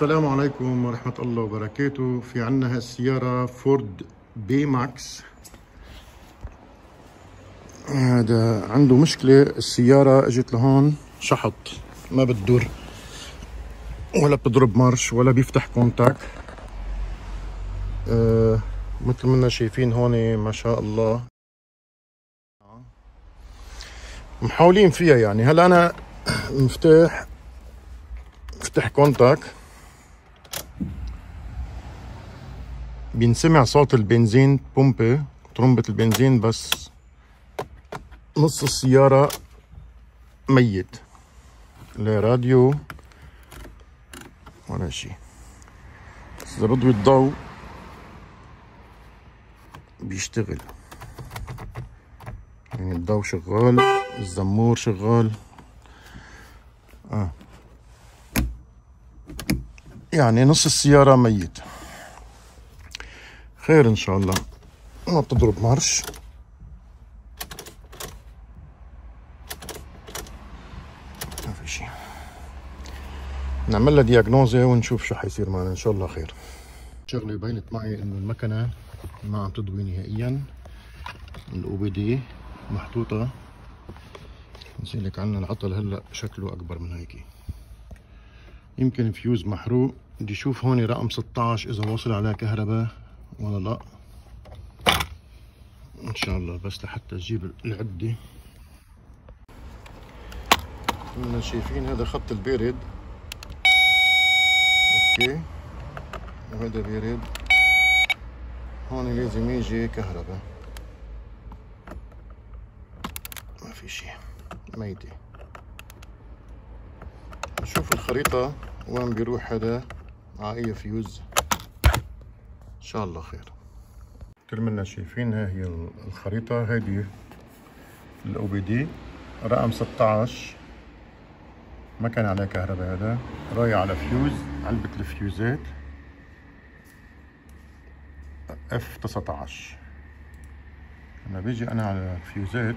السلام عليكم ورحمة الله وبركاته. في عنا هالسيارة فورد بي ماكس. هذا عنده مشكلة، السيارة اجت لهون شحط، ما بتدور ولا بتضرب مارش ولا بيفتح كونتاك. مثل ما شايفين هون ما شاء الله محاولين فيها. يعني هلا انا مفتح كونتاك، بينسمع صوت البنزين بومبي، طرمبة البنزين، بس نص السيارة ميت، لا راديو ولا شي. إذا بضوي الضوء بيشتغل، يعني الضوء شغال، الزمور شغال. يعني نص السيارة ميت. خير إن شاء الله، ما بتضرب مارش. ما في شي، نعمل لها دياغنوزة ونشوف شو حيصير معنا. إن شاء الله خير. شغلة بينت معي إنه المكنة ما عم تضوي نهائيا. الأو بي دي محطوطة، نسيلك عنها العطل هلا شكله أكبر من هيك. يمكن فيوز محروق. بدي اشوف هون رقم 16 اذا وصل على كهرباء ولا لا. ان شاء الله، بس لحتى اجيب العدة. كنا شايفين هذا خط البارد، اوكي، وهذا بارد. هون لازم يجي كهرباء. ما في شي، ميتة. نشوف الخريطة وين بيروح هذا، على اي فيوز. ان شاء الله خير. مثل ما شايفين ها هي الخريطة، هذه الاو بي دي رقم 16، ما كان عليه كهرباء. هذا رايح على فيوز، علبة الفيوزات F19. لما بيجي انا على الفيوزات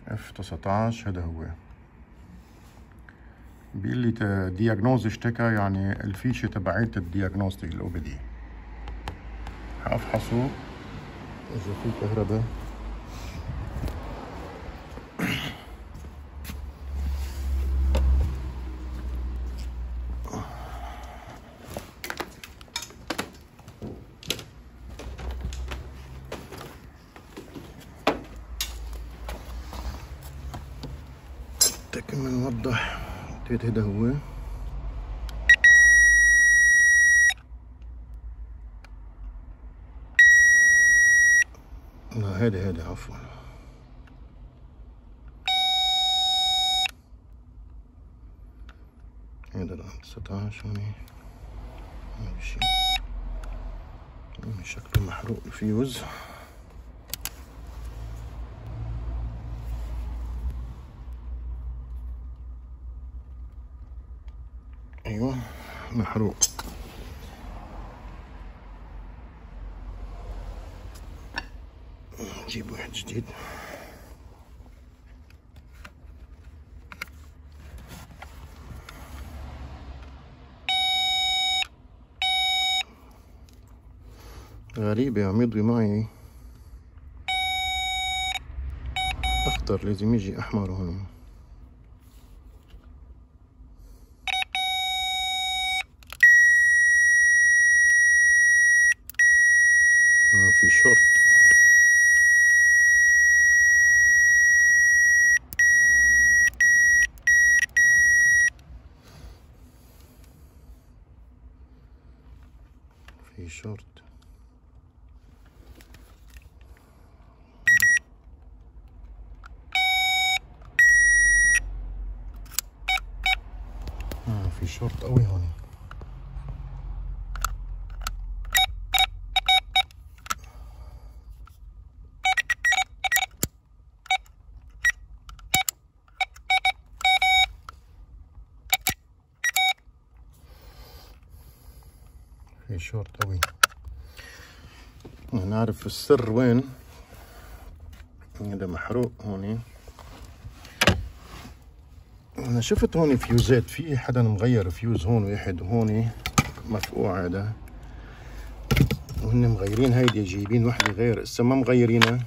F19، هذا هو. بيقول لي دياغنوز اشتكى، يعني الفيشه تبعت الدياغنوستيك الاو بي دي. حافحصه اذا في كهرباء. لكن بنوضح هذا هو. لا، هذا عفوا. هذا رقم 19 هون. ما في شي، شكله محروق الفيوز. ايوه محروق. نجيب واحد جديد. غريبة عم يضوي معي اخضر، لازم يجي احمر هون. في شورت. في شورت. في شورت قوي هون. في شورت قوي. نعرف السر وين. هذا محروق هوني. انا شفت هون فيوزات، في حدا مغير فيوز هون واحد وهون مفقوع هذا، وهن مغيرين هيدي، جايبين وحده غير اسا ما مغيرينها،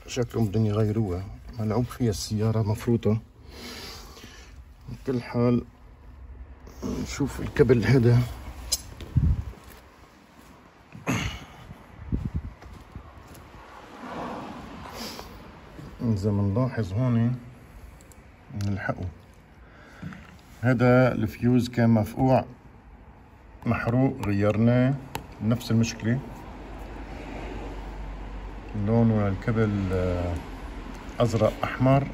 شكلهم بدهم يغيروها، ملعوب فيها السيارة مفروطة. بكل حال نشوف الكبل هذا. إذا منلاحظ هون نلحقه، هذا الفيوز كان مفقوع محروق، غيرناه، نفس المشكلة، لونه الكبل أزرق أحمر،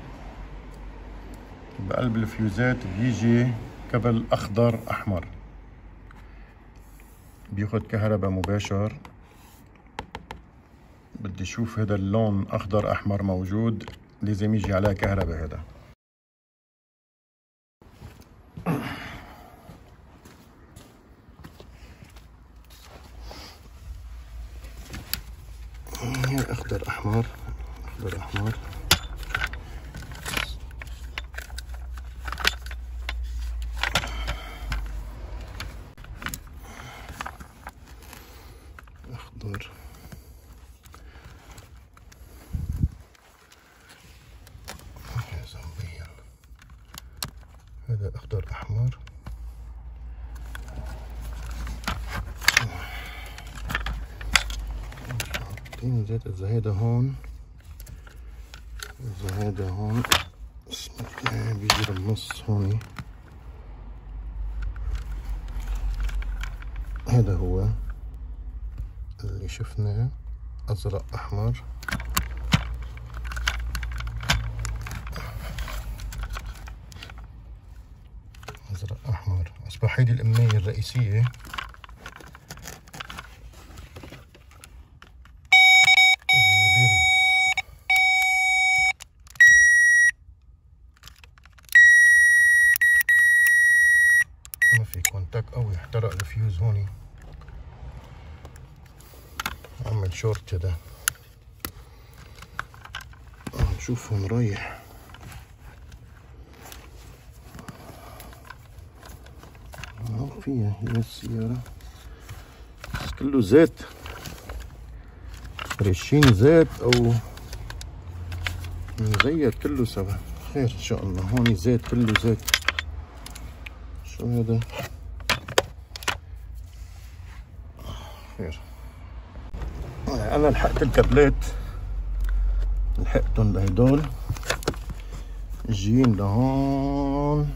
بقلب الفيوزات بيجي كبل أخضر أحمر، بياخد كهرباء مباشر. بدي اشوف هذا اللون اخضر احمر موجود، لازم يجي عليه كهرباء. هذا اخضر احمر، اخضر احمر. اخضر هذا اخضر احمر. حاطين زيت. اذا هيدا هون، اذا هيدا هون، بسم الله، بيجي بالنص هون. هذا هو اللي شفناه، ازرق احمر. ازرق احمر. اصبح هيدي الامنية الرئيسية. ما في كونتاك قوي، احترق الفيوز هوني، عمل شورت هذا. نشوف هون رايح. فيها هي السيارة بس كله زيت، رشين زيت او مزيت كله سوا. خير ان شاء الله. هون زيت، كله زيت. شو هذا؟ خير. انا لحقت الكابلات، لحقتهم بهدول جايين لهون،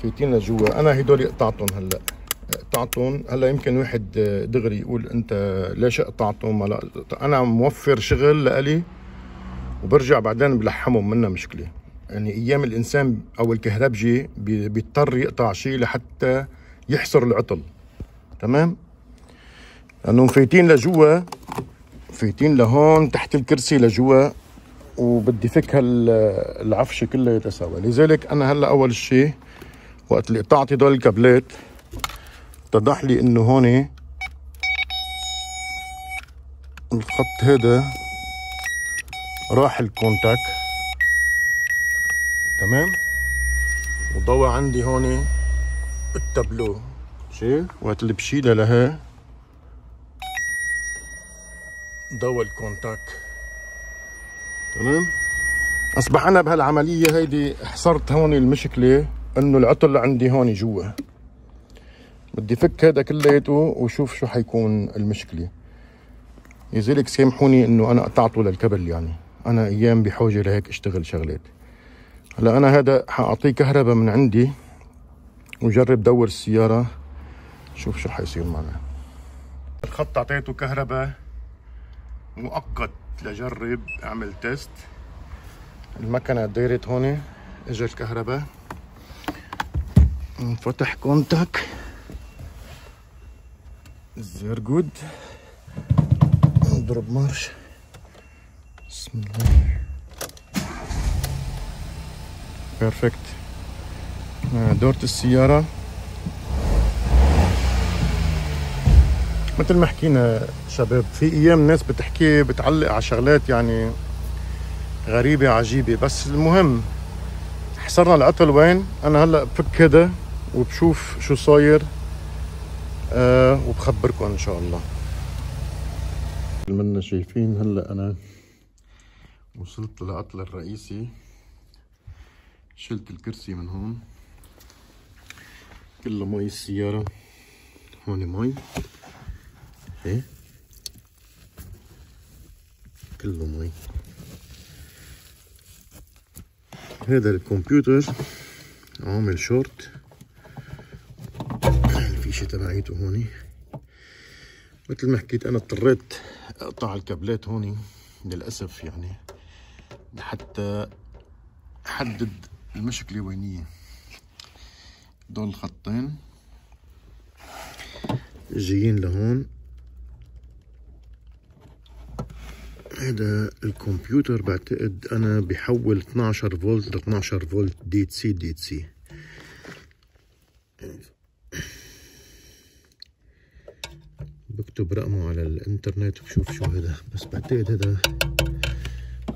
فايتين لجوا. انا هدول قطعتهم هلا، قطعتهم هلا. يمكن واحد دغري يقول انت ليش قطعتهم؟ لا، انا موفر شغل لإلي وبرجع بعدين بلحمهم، منا مشكله. يعني ايام الانسان او الكهربجي بيضطر يقطع شيء لحتى يحصر العطل، تمام؟ لانهم فايتين لجوا، فايتين لهون تحت الكرسي لجوا، وبدي فك العفشه كلها سوا. لذلك انا هلا اول شيء وقت اللي قطعت هدول الكابلات اتضح لي انه هون الخط هذا راح الكونتاك، تمام؟ وضوى عندي هون التابلو، شايف؟ وقت اللي بشيلها لها ضوى الكونتاك، تمام؟ اصبح انا بهالعمليه هيدي حصرت هون المشكله، انه العطل اللي عندي هون جوا. بدي فك هذا كلياته وشوف شو حيكون المشكله. لذلك سامحوني انه انا قطعته للكبل، يعني انا ايام بحاجه لهيك اشتغل شغلات. هلا انا هذا حاعطيه كهرباء من عندي وجرب دور السياره، شوف شو حيصير معنا. الخط اعطيته كهرباء مؤقت لجرب اعمل تيست. المكنه دايرت هون، اجى الكهرباء، انفتح كونتاك، زير جود، نضرب مارش، بسم الله، بيرفكت. دورت السيارة، مثل ما حكينا شباب، في ايام ناس بتحكي بتعلق على شغلات يعني غريبة عجيبة، بس المهم حصرنا القتل وين. انا هلا بفك هذا وبشوف شو صاير وبخبركم ان شاء الله. منا شايفين هلا انا وصلت للعطل الرئيسي، شلت الكرسي من هون كله مي السيارة، هون مي ايه كله مي. هذا الكمبيوتر عامل شورت، الفيشة تبعيته هوني. مثل ما حكيت انا اضطريت اقطع الكابلات هوني للاسف، يعني لحتى احدد المشكلة وينية. دول الخطين جايين لهون. هذا الكمبيوتر بعتقد انا بحول 12 فولت ل 12 فولت دي سي. بكتب رقمه على الانترنت وبشوف شو هذا، بس بعتقد هذا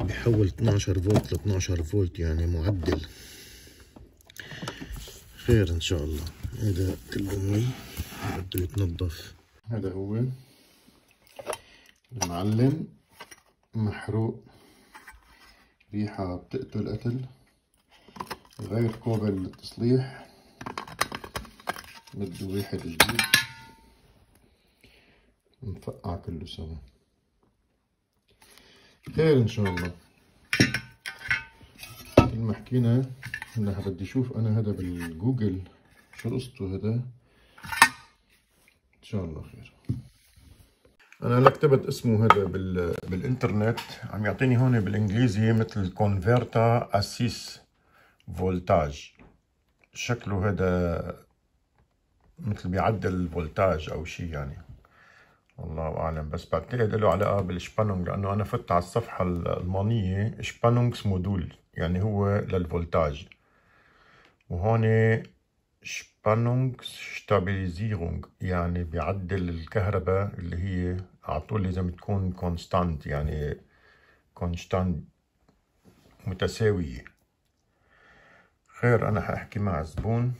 بحول 12 فولت ل 12 فولت، يعني معدل. خير ان شاء الله. هذا كله مي بده يتنظف. هذا هو المعلم، محروق، ريحة بتقتل قتل. غير كوبل للتصليح، بده واحد جديد، نفقع كله سوا. خير ان شاء الله. مثل ما حكينا هلا بدي اشوف انا هذا بالجوجل شو قصته هذا، ان شاء الله خير. انا هلا كتبت اسمه هذا بالانترنت، عم يعطيني هون بالانجليزي مثل كونفرتا اسيس فولتاج. شكله هذا مثل بيعدل الفولتاج او شيء يعني، والله اعلم. بس بعتقد له علاقه بالشبانونج، لانه انا فتت على الصفحه الالمانيه شبانونجز مودول، يعني هو للفولتاج. وهون شبانونجستابيليزيرونج، يعني بيعدل الكهرباء اللي هي على طول لازم تكون كونستانت، يعني كونستانت متساويه. خير انا حاحكي مع الزبون،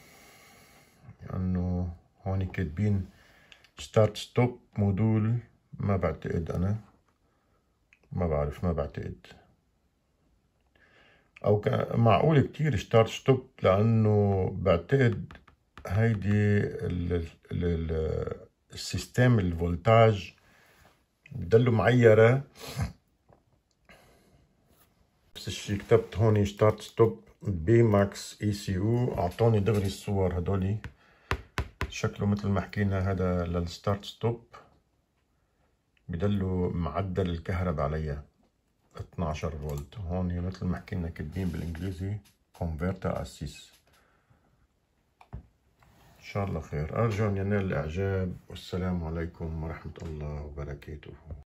لانه هون كاتبين ستارت ستوب مودول. ما بعتقد، انا ما بعرف، ما بعتقد، او معقول كتير ستارت ستوب، لانه بعتقد هيدي السيستم الفولتاج بضلوا معيرة. نفس الشي كتبت هون ستارت ستوب بي ماكس اي سي يو، اعطوني دغري الصور هدولي. شكله مثل ما حكينا هذا للستارت ستوب، بضلوا معدل الكهرباء عليها 12 فولت. هون مثل ما حكينا كاتبين بالانجليزي كونفرتا اسيس. ان شاء الله خير. ارجو ان ينال الاعجاب، والسلام عليكم ورحمة الله وبركاته.